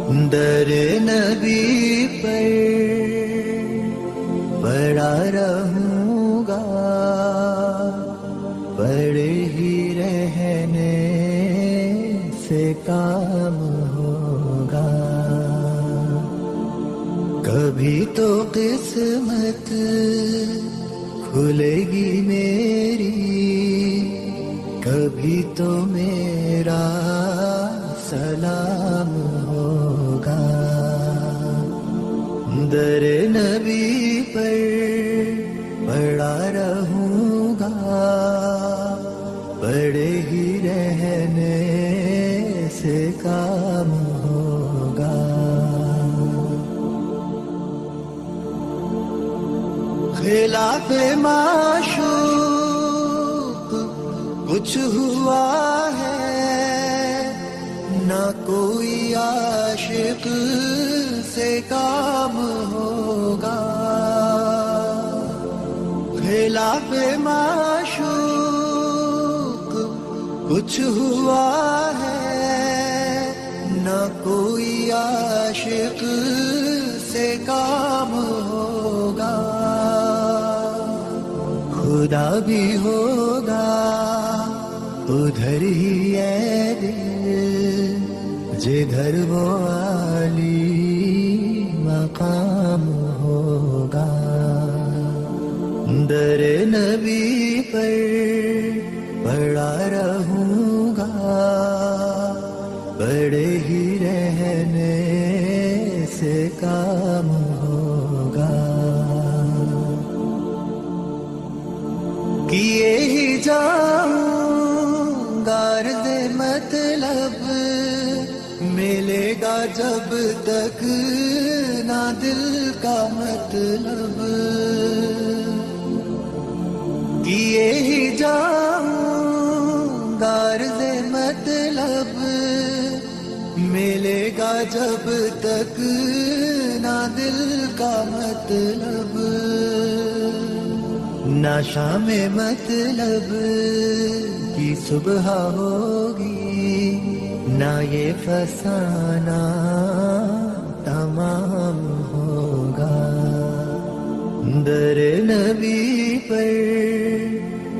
در نبی پر پڑا رہوں گا، پڑے ہی رہنے سے کام ہوگا. کبھی تو قسمت کھلے گی میری، کبھی تو میرا سلام ہوگا. در نبی پر پڑا رہوں گا، پڑے ہی رہنے سے کام ہوگا. خلاف معشوق کچھ ہوا ہے، نہ کوئی عاشق سے کام ہوگا. خلاف معشوق کچھ ہوا ہے، نہ کوئی عاشق سے کام ہوگا. خدا بھی ہوگا ادھر ہی ہے دل، جدھر وہ عالی مقام ہوگا. در نبی پر پڑا رہوں گا، پڑے ہی رہنے سے کام ہوگا. کیے ہی جاؤں غرض مطلب، ملے گا جب تک نہ دل کا مطلب. کیے ہی جاؤں غرض مطلب، ملے گا جب تک نہ دل کا مطلب. نہ شام مطلب کی صبح ہوگی، نہ یہ فسانہ تمام ہوگا. در نبی پر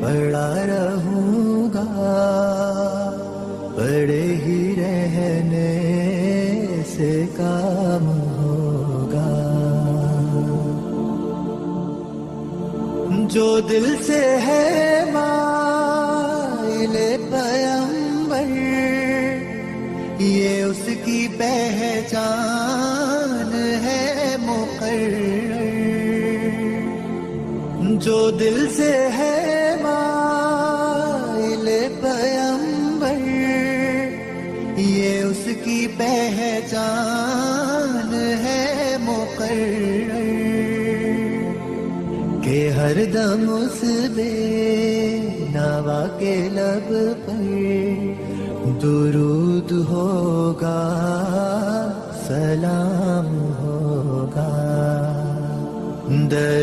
پڑا رہوں گا، پڑے ہی رہنے سے کام ہوگا. جو دل سے ہے مائل پیمبر، یہ اس کی پہچان ہے مقرر. جو دل سے ہے مائل پیمبر، یہ اس کی پہچان ہے مقرر. کہ ہر دم اس بے نوا کے لب پر درود ہوگا، سلام ہوگا.